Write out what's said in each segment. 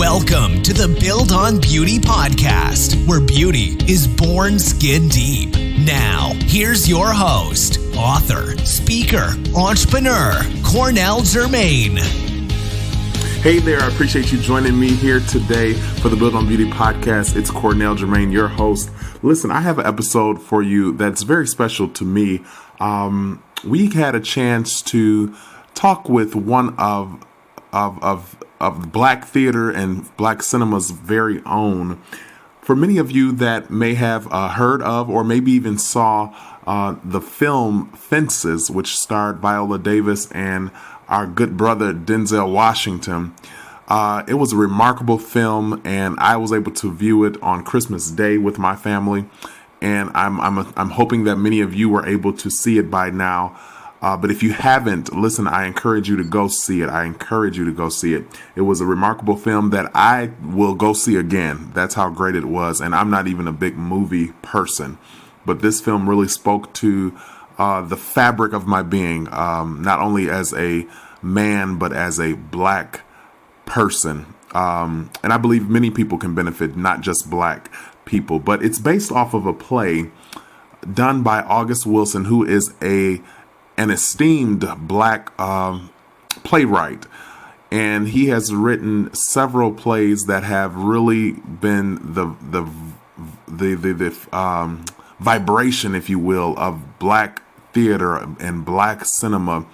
Welcome to the Build on Beauty podcast, where beauty is born skin deep. Now, here's your host, author, speaker, entrepreneur, Cornell Jermaine. Hey there, I appreciate you joining me here today for the Build on Beauty podcast. It's Cornell Jermaine, your host. Listen, I have an episode for you that's very special to me. We had a chance to talk with one of Black theater and Black cinema's very own. For many of you that may have heard of or maybe even saw the film Fences, which starred Viola Davis and our good brother Denzel Washington. It was a remarkable film, and I was able to view it on Christmas Day with my family. And I'm hoping that many of you were able to see it by now. But if you haven't, listen, I encourage you to go see it. It was a remarkable film that I will go see again. That's how great it was. And I'm not even a big movie person, but this film really spoke to the fabric of my being, not only as a man, but as a Black person. And I believe many people can benefit, not just Black people. But it's based off of a play done by August Wilson, who is an esteemed Black playwright. And he has written several plays that have really been the vibration, if you will, of Black theater and Black cinema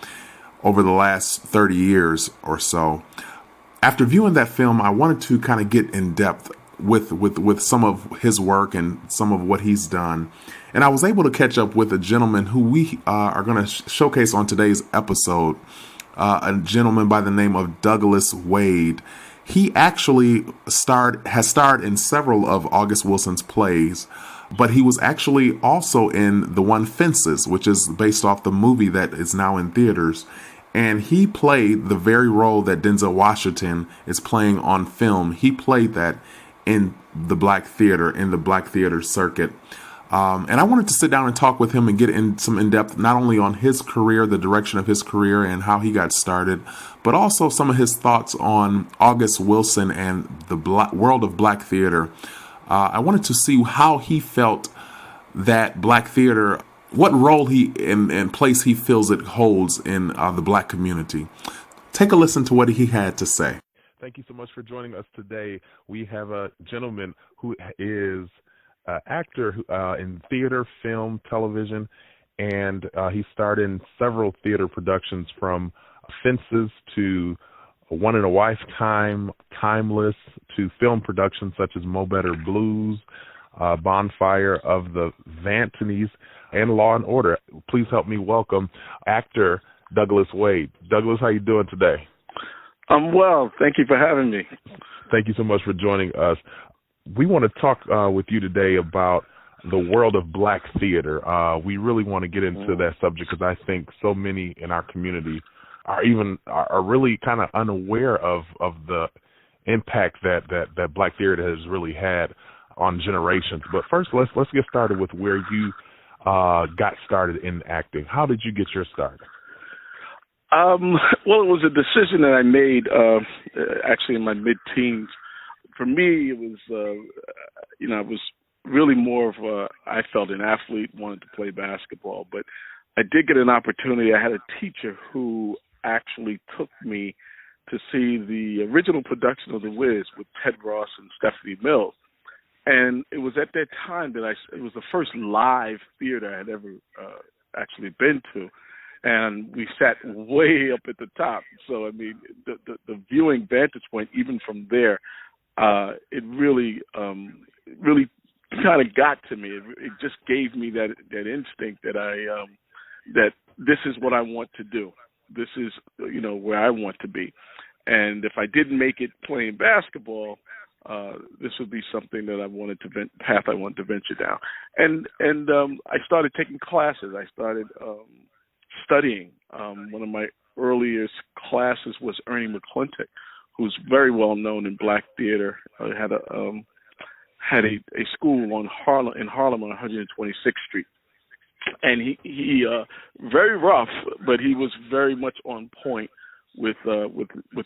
over the last 30 years or so. After viewing that film, I wanted to kind of get in depth with some of his work and some of what he's done. And I was able to catch up with a gentleman who we are going to showcase on today's episode, a gentleman by the name of Douglas Wade. He actually has starred in several of August Wilson's plays, but he was actually also in the one Fences, which is based off the movie that is now in theaters. And he played the very role that Denzel Washington is playing on film. He played that in the Black theater circuit. And I wanted to sit down and talk with him and get in some in-depth, not only on his career, the direction of his career and how he got started, but also some of his thoughts on August Wilson and the world of Black theater. I wanted to see how he felt that Black theater, what role and place he feels it holds in the Black community. Take a listen to what he had to say. Thank you so much for joining us today. We have a gentleman who is an actor in theater, film, television, and he starred in several theater productions from Fences to One in a Lifetime, Timeless, to film productions such as Mo Better Blues, Bonfire of the Vantonies, and Law and Order. Please help me welcome actor Douglas Wade. Douglas, how you doing today? I'm well. Thank you for having me. Thank you so much for joining us. We want to talk with you today about the world of Black theater. We really want to get into that subject because I think so many in our community are really kind of unaware of the impact that Black theater has really had on generations. But first, let's get started with where you got started in acting. How did you get your start? Well, it was a decision that I made actually in my mid-teens. For me, it was, I was really more of I felt an athlete, wanted to play basketball, but I did get an opportunity. I had a teacher who actually took me to see the original production of The Wiz with Ted Ross and Stephanie Mills. And it was at that time that it was the first live theater I had ever actually been to. And we sat way up at the top. So, I mean, the viewing vantage point, even from there, it really kind of got to me. It just gave me that instinct that that this is what I want to do. This is, where I want to be. And if I didn't make it playing basketball, this would be something that I wanted to path I wanted to venture down. And I started taking classes. I started studying. One of my earliest classes was Ernie McClintock, who's very well known in Black theater. Had a school in Harlem on 126th Street. And he very rough, but he was very much on point with the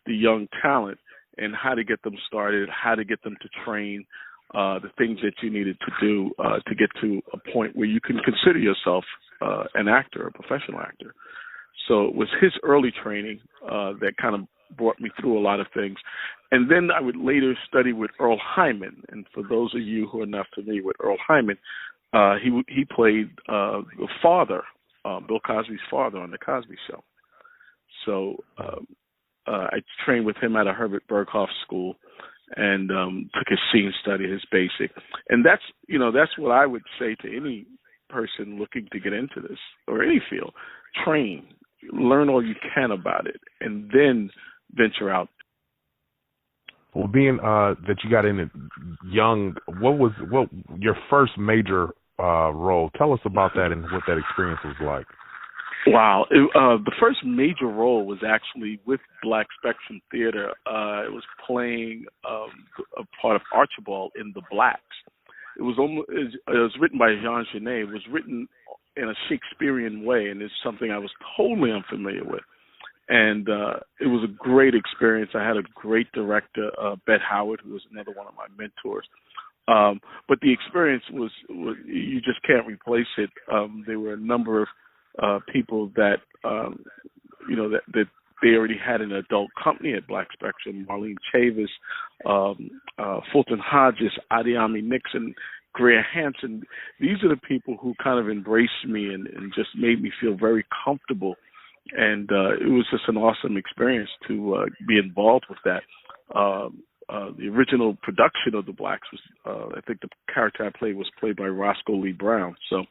young talent. and how to get them started, how to get them to train, the things that you needed to do to get to a point where you can consider yourself an actor, a professional actor. So it was his early training that kind of brought me through a lot of things. And then I would later study with Earl Hyman. And for those of you who are not familiar with Earl Hyman, he played the father, Bill Cosby's father on The Cosby Show. So I trained with him at a Herbert Berghoff school and took his scene study, his basic. And that's what I would say to any person looking to get into this or any field. Train, learn all you can about it, and then venture out. Well, being that you got in it young, what your first major role? Tell us about that and what that experience was like. Wow. The first major role was actually with Black Spectrum Theater. It was playing a part of Archibald in The Blacks. It was written by Jean Genet. It was written in a Shakespearean way, and it's something I was totally unfamiliar with. And it was a great experience. I had a great director, Bette Howard, who was another one of my mentors. But the experience was you just can't replace it. There were a number of people that that they already had an adult company at Black Spectrum. Marlene Chavis, Fulton Hodges, Adiami Nixon, Greer Hansen. These are the people who kind of embraced me and just made me feel very comfortable. And it was just an awesome experience to be involved with that. The original production of The Blacks was, I think the character I played was played by Roscoe Lee Brown. So,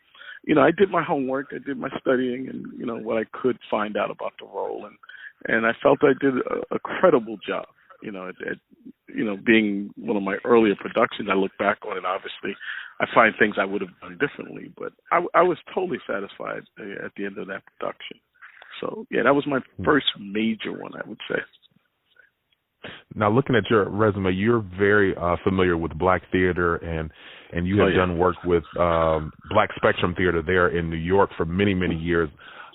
I did my homework, I did my studying, and, what I could find out about the role. And I felt I did a credible job, at being one of my earlier productions. I look back on it, obviously, I find things I would have done differently, but I was totally satisfied at the end of that production. So, yeah, that was my first major one, I would say. Now, looking at your resume, you're very familiar with Black theater, and you have done work with Black Spectrum Theater there in New York for many, many years.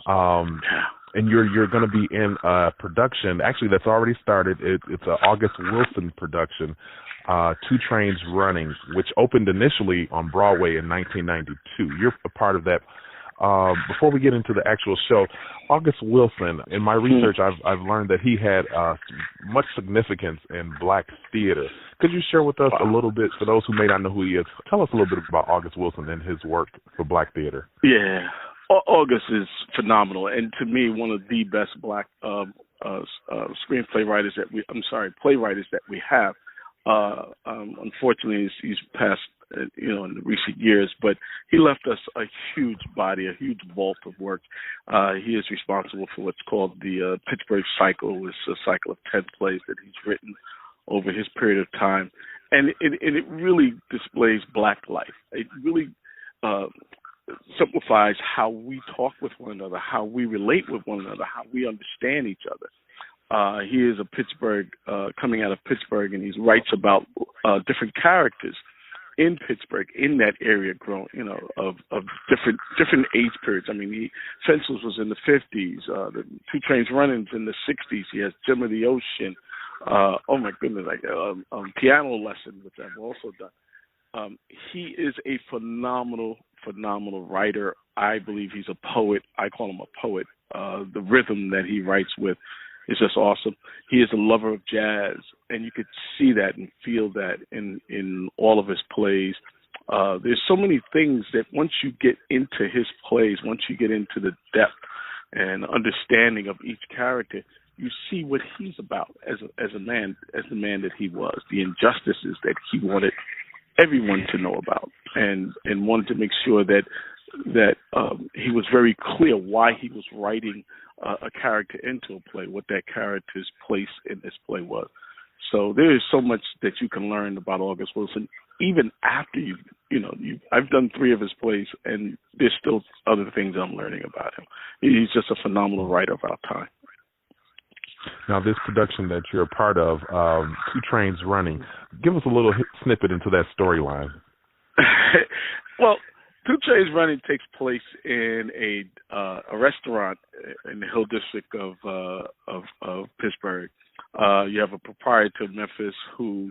And you're going to be in a production, actually, that's already started. It's an August Wilson production, Two Trains Running, which opened initially on Broadway in 1992. You're a part of that. Before we get into the actual show, August Wilson, in my research, I've learned that he had much significance in Black theater. Could you share with us a little bit, for those who may not know who he is, tell us a little bit about August Wilson and his work for Black theater? Yeah, August is phenomenal, and to me, one of the best Black playwriters that we have. Unfortunately, he's passed, in the recent years, but he left us a huge body, a huge vault of work. He is responsible for what's called the Pittsburgh Cycle. It's a cycle of 10 plays that he's written over his period of time. And it really displays Black life. It really simplifies how we talk with one another, how we relate with one another, how we understand each other. He is a Pittsburgh, coming out of Pittsburgh, and he writes about different characters in Pittsburgh, in that area, of different age periods. I mean, Fences was in the 50s. The Two Trains Running's in the 60s. He has Jim of the Ocean. Oh my goodness, Piano Lesson, which I've also done. He is a phenomenal writer. I believe he's a poet. I call him a poet. The rhythm that he writes with is just awesome. He is a lover of jazz, and you could see that and feel that in all of his plays. There's so many things that once you get into his plays, once you get into the depth and understanding of each character, you see what he's about as a man, as the man that he was, the injustices that he wanted everyone to know about, and wanted to make sure that he was very clear why he was writing a character into a play, what that character's place in this play was. So there is so much that you can learn about August Wilson, even after I've done 3 of his plays, and there's still other things I'm learning about him. He's just a phenomenal writer of our time. Now, this production that you're a part of, Two Trains Running, give us a little snippet into that storyline. Well, Two Trains Running takes place in a restaurant in the Hill District of Pittsburgh, You have a proprietor of Memphis who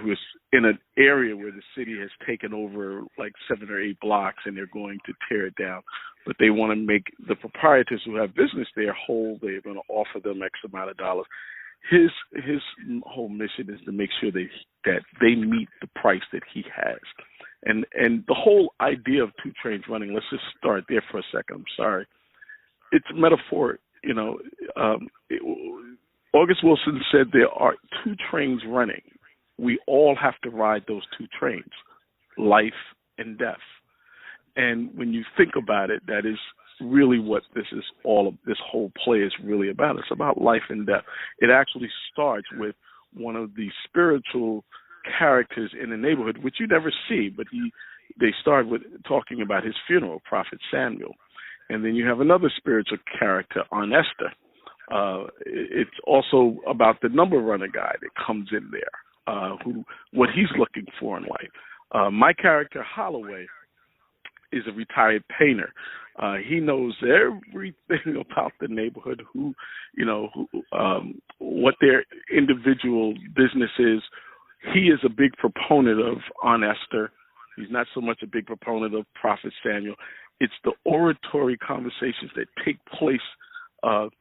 is in an area where the city has taken over like 7 or 8 blocks, and they're going to tear it down. But they want to make the proprietors who have business there whole. They're going to offer them X amount of dollars. His whole mission is to make sure that they meet the price that he has. And the whole idea of 2 trains running, let's just start there for a second. I'm sorry. It's metaphoric. August Wilson said there are 2 trains running. We all have to ride those 2 trains, life and death. And when you think about it, that is really what this whole play is really about. It's about life and death. It actually starts with one of the spiritual characters in the neighborhood, which you never see, but they start with talking about his funeral, Prophet Samuel. And then you have another spiritual character, Aunt Esther. It's also about the number runner guy that comes in there, what he's looking for in life. My character, Holloway, is a retired painter. He knows everything about the neighborhood, what their individual business is. He is a big proponent of Aunt Esther. He's not so much a big proponent of Prophet Samuel. It's the oratory conversations that take place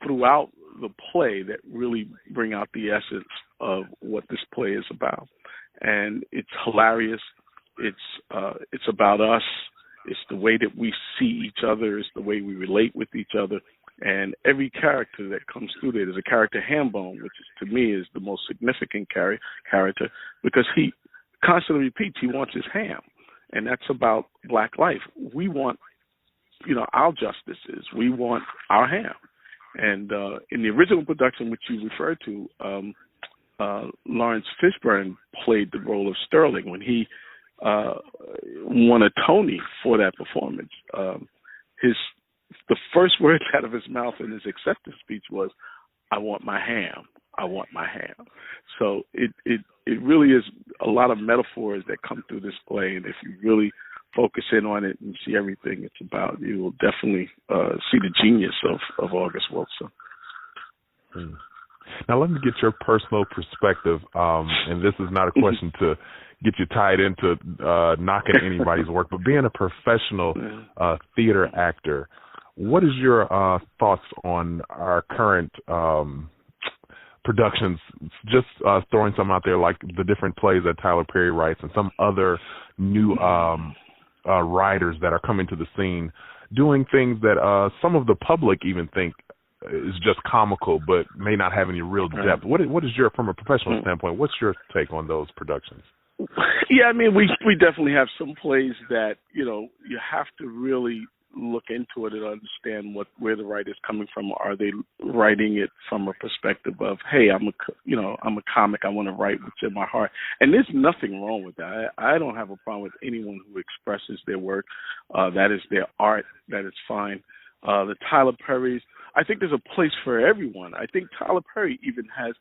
throughout the play that really bring out the essence of what this play is about. And it's hilarious. It's about us. It's the way that we see each other. It's the way we relate with each other. And every character that comes through there, there's a character, Hambone, which to me is the most significant character because he constantly repeats he wants his ham. And that's about Black life. We want, our justices. We want our ham. And in the original production, which you referred to, Lawrence Fishburne played the role of Sterling when he won a Tony for that performance. The first words out of his mouth in his acceptance speech was, "I want my ham. I want my ham." So it really is a lot of metaphors that come through this play, and if you really focus in on it and see everything it's about, you will definitely see the genius of August Wilson. Now, let me get your personal perspective, and this is not a question to get you tied into knocking anybody's work, but being a professional theater actor, what is your thoughts on our current productions? Just throwing some out there, like the different plays that Tyler Perry writes and some other new writers that are coming to the scene, doing things that some of the public even think is just comical, but may not have any real depth. What is your, from a professional standpoint, what's your take on those productions? Yeah, I mean, we definitely have some plays that, you have to really look into it and understand where the writer's coming from. Are they writing it from a perspective of, hey, I'm a comic, I want to write what's in my heart? And there's nothing wrong with that. I don't have a problem with anyone who expresses their work. That is their art. That is fine. The Tyler Perrys, I think there's a place for everyone. I think Tyler Perry even has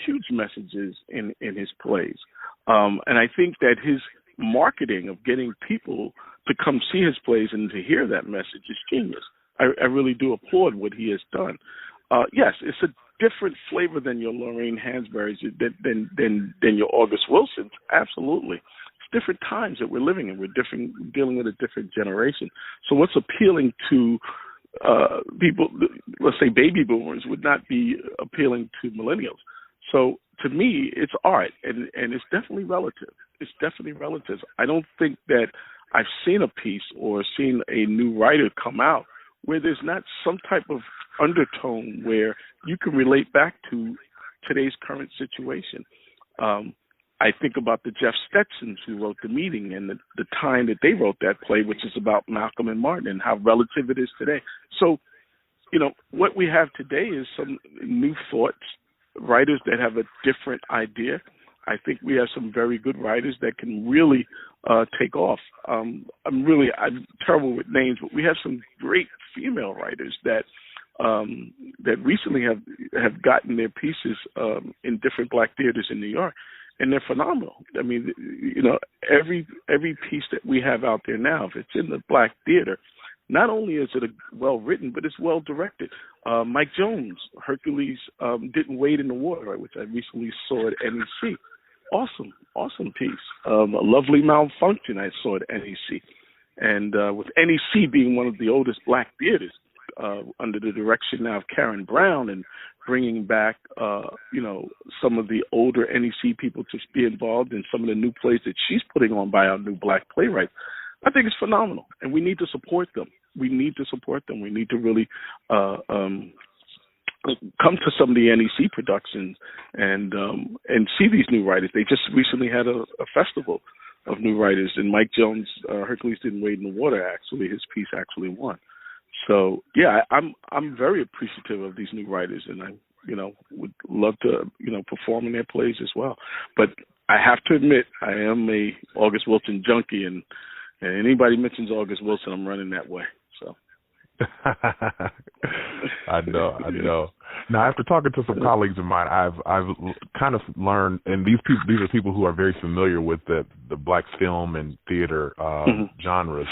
huge messages in his plays. And I think that his marketing of getting people to come see his plays and to hear that message is genius. I really do applaud what he has done. Yes, it's a different flavor than your Lorraine Hansberry's, than your August Wilson's. Absolutely. It's different times that we're living in. We're dealing with a different generation. So what's appealing to people, let's say baby boomers, would not be appealing to millennials. So to me, it's art, and it's definitely relative. It's definitely relative. I don't think that I've seen a piece or seen a new writer come out where there's not some type of undertone where you can relate back to today's current situation. I think about the Jeff Stetsons who wrote The Meeting and the time that they wrote that play, which is about Malcolm and Martin and how relative it is today. So, what we have today is some new thoughts, writers that have a different idea. I think we have some very good writers that can really take off. I'm terrible with names, but we have some great female writers that recently have gotten their pieces in different Black theaters in New York, and they're phenomenal. I mean, every piece that we have out there now, if it's in the Black theater, not only is it well written, but it's well directed. Mike Jones, Hercules, didn't wade in the water, right, which I recently saw at NEC. Awesome piece. A lovely malfunction I saw at NEC. And with NEC being one of the oldest black theaters, under the direction now of Karen Brown, and bringing back, some of the older NEC people to be involved in some of the new plays that she's putting on by our new black playwrights, I think it's phenomenal, and we need to support them. We need to really come to some of the NEC productions and see these new writers. They just recently had a festival of new writers, and Mike Jones, Hercules Didn't Wade in the Water, actually, his piece actually won. So yeah, I'm very appreciative of these new writers, and I would love to perform in their plays as well. But I have to admit, I am a August Wilson junkie, and anybody mentions August Wilson, I'm running that way. So I know. Now, after talking to some colleagues of mine, I've kind of learned, and these are people who are very familiar with the black film and theater genres.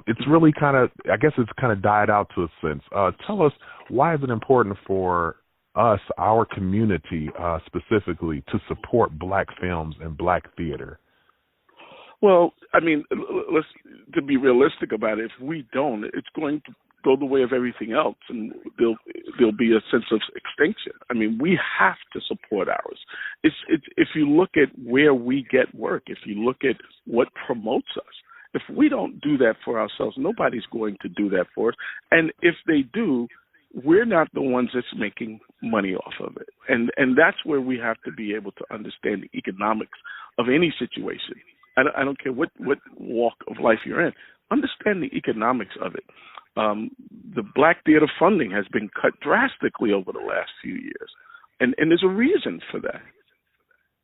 It's really it's kind of died out to a sense. Tell us, why is it important for us, our community specifically, to support black films and black theater? Well, I mean, to be realistic about it, if we don't, it's going to go the way of everything else, and there'll be a sense of extinction. I mean, we have to support ours. It's if you look at where we get work, if you look at what promotes us, if we don't do that for ourselves, nobody's going to do that for us. And if they do, we're not the ones that's making money off of it. And that's where we have to be able to understand the economics of any situation. I don't care what walk of life you're in. Understand the economics of it. The black theater funding has been cut drastically over the last few years. And there's a reason for that.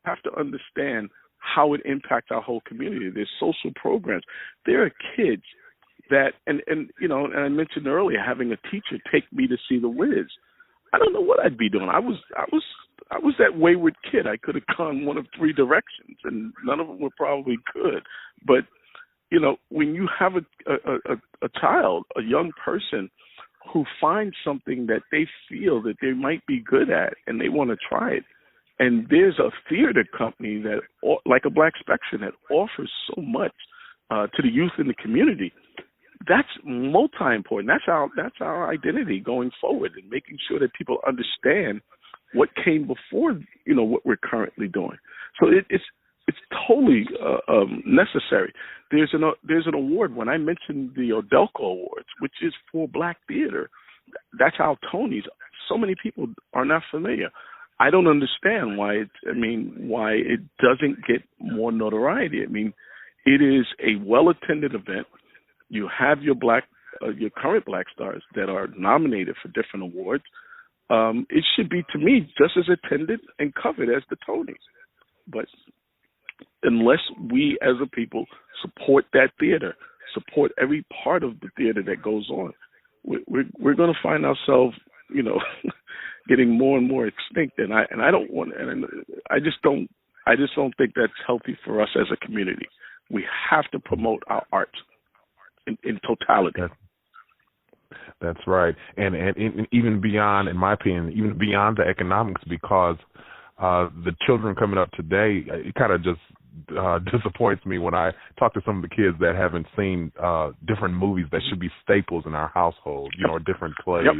You have to understand how it impacts our whole community. There's social programs. There are kids that, and I mentioned earlier, having a teacher take me to see The Wiz. I don't know what I'd be doing. I was that wayward kid. I could have gone one of three directions, and none of them were probably good. But when you have a child, a young person who finds something that they feel that they might be good at, and they want to try it, and there's a theater company that, like a Black Spectrum, that offers so much to the youth in the community, that's multi-important. That's our identity going forward, and making sure that people understand what came before, what we're currently doing. So it's totally necessary. There's an award. When I mentioned the Odelko Awards, which is for black theater, that's our Tonys. So many people are not familiar. I don't understand why it doesn't get more notoriety. I mean, it is a well-attended event. You have your current black stars that are nominated for different awards. It should be, to me, just as attended and covered as the Tonys. But unless we as a people support that theater, support every part of the theater that goes on, we're going to find ourselves, getting more and more extinct. And I just don't think that's healthy for us as a community. We have to promote our art in totality. That's right. And even beyond, in my opinion, even beyond the economics, because the children coming up today, it kind of just disappoints me when I talk to some of the kids that haven't seen different movies that should be staples in our household, or different plays. Yep.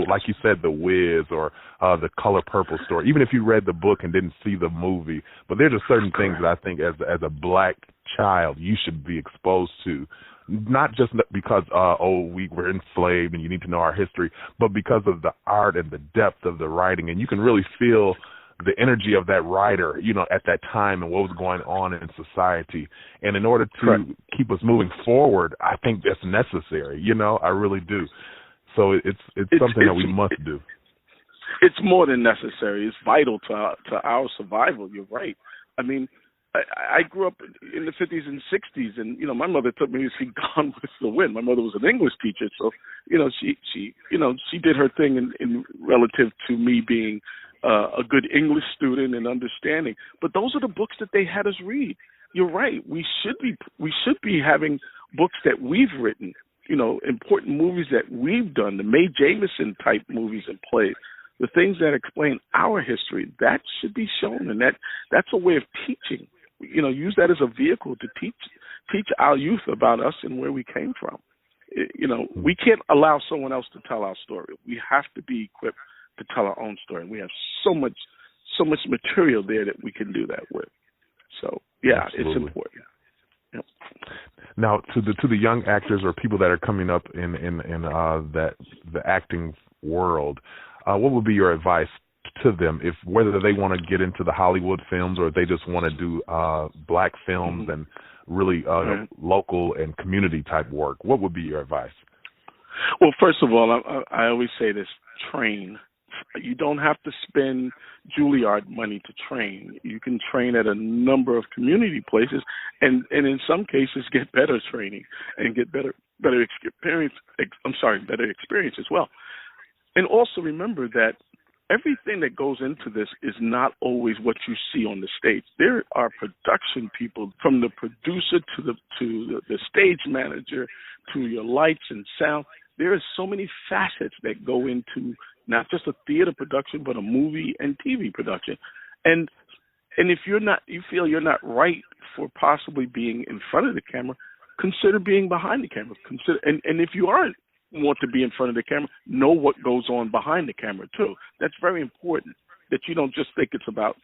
Like you said, The Wiz or the Color Purple story. Even if you read the book and didn't see the movie, but there are just certain things that I think as a black child you should be exposed to. Not just because, we were enslaved and you need to know our history, but because of the art and the depth of the writing. And you can really feel the energy of that writer, at that time and what was going on in society. And in order to keep us moving forward, I think that's necessary. I really do. So it's something that we must do. It's more than necessary. It's vital to our survival. You're right. I mean, I grew up in the 50s and 60s, and my mother took me to see Gone with the Wind. My mother was an English teacher, so she did her thing in relative to me being a good English student and understanding. But those are the books that they had us read. You're right. We should be having books that we've written important movies that we've done, the Mae Jemison type movies and plays, the things that explain our history, that should be shown, and that's a way of teaching. Use that as a vehicle to teach our youth about us and where we came from. We can't allow someone else to tell our story. We have to be equipped to tell our own story. And we have so much material there that we can do that with. So yeah, Absolutely. It's important. Yep. Now, to the young actors or people that are coming up in the acting world, what would be your advice to them, if whether they want to get into the Hollywood films or if they just want to do black films and really local and community type work? What would be your advice? Well, first of all, I always say this: train. You don't have to spend Juilliard money to train. You can train at a number of community places, and in some cases get better training and get better experience. Better experience as well. And also remember that everything that goes into this is not always what you see on the stage. There are production people, from the producer to the stage manager to your lights and sound. There are so many facets that go into not just a theater production, but a movie and TV production. And if you feel you're not right for possibly being in front of the camera, consider being behind the camera. And if you aren't want to be in front of the camera, know what goes on behind the camera too. That's very important, that you don't just think it's about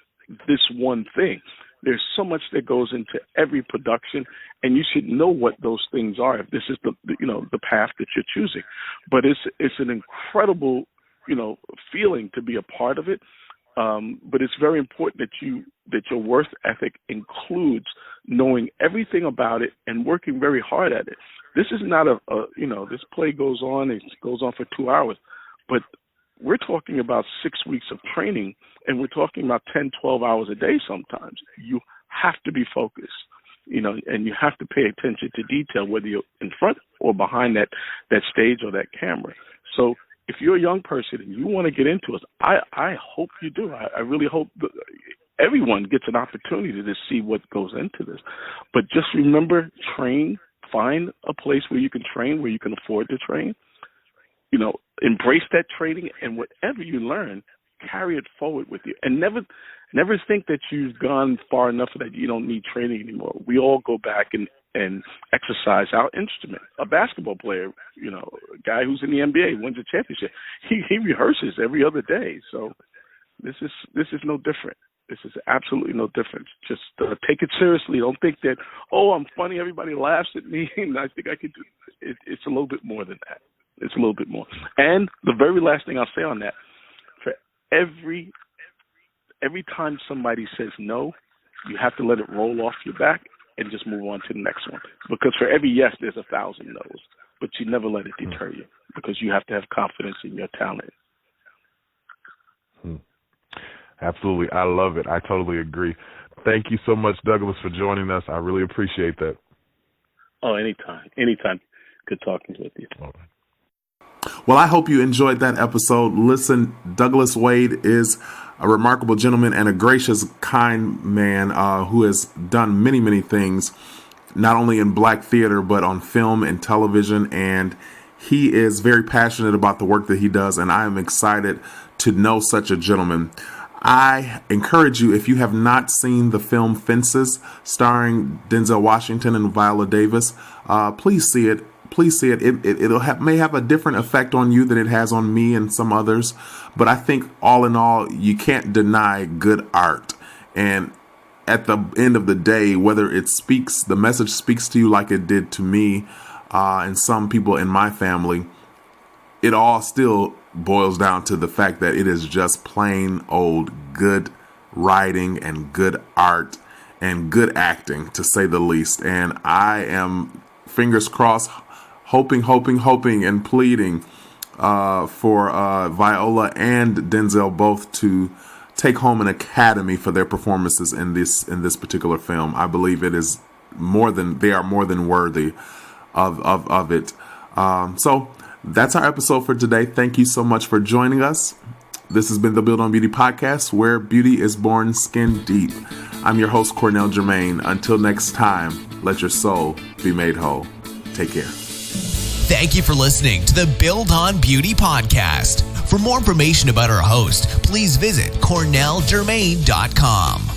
this one thing. There's so much that goes into every production, and you should know what those things are if this is the path that you're choosing. But it's an incredible feeling to be a part of it. But it's very important that your work ethic includes knowing everything about it and working very hard at it. This is not this play goes on for 2 hours, but we're talking about 6 weeks of training, and we're talking about 10, 12 hours a day sometimes. You have to be focused, and you have to pay attention to detail, whether you're in front or behind that stage or that camera. So if you're a young person and you want to get into it, I hope you do. I really hope everyone gets an opportunity to see what goes into this. But just remember, train, find a place where you can train, where you can afford to train. Embrace that training, and whatever you learn, carry it forward with you. And never think that you've gone far enough that you don't need training anymore. We all go back and exercise our instrument. A basketball player, a guy who's in the NBA, wins a championship, he rehearses every other day. So this is no different. This is absolutely no different. Just take it seriously. Don't think that, I'm funny, everybody laughs at me, and I think I can do it. It's a little bit more than that. It's a little bit more. And the very last thing I'll say on that, for every time somebody says no, you have to let it roll off your back and just move on to the next one. Because for every yes, there's 1,000 no's. But you never let it deter you, because you have to have confidence in your talent. Absolutely. I love it. I totally agree. Thank you so much, Douglas, for joining us. I really appreciate that. Oh, anytime. Anytime. Good talking with you. All right. Well, I hope you enjoyed that episode. Listen, Douglas Wade is a remarkable gentleman and a gracious, kind man who has done many, many things, not only in black theater, but on film and television. And he is very passionate about the work that he does. And I am excited to know such a gentleman. I encourage you, if you have not seen the film Fences, starring Denzel Washington and Viola Davis, please see it. Please see it. It may have a different effect on you than it has on me and some others. But I think all in all, you can't deny good art. And at the end of the day, whether the message speaks to you like it did to me and some people in my family, it all still boils down to the fact that it is just plain old good writing and good art and good acting, to say the least. And I am, fingers crossed, hoping and pleading for Viola and Denzel both to take home an Academy for their performances in this particular film. I believe they are more than worthy of it. So that's our episode for today. Thank you so much for joining us. This has been the Build on Beauty podcast, where beauty is born skin deep. I'm your host, Cornell Jermaine. Until next time, let your soul be made whole. Take care. Thank you for listening to the Build on Beauty podcast. For more information about our host, please visit CornellJermaine.com.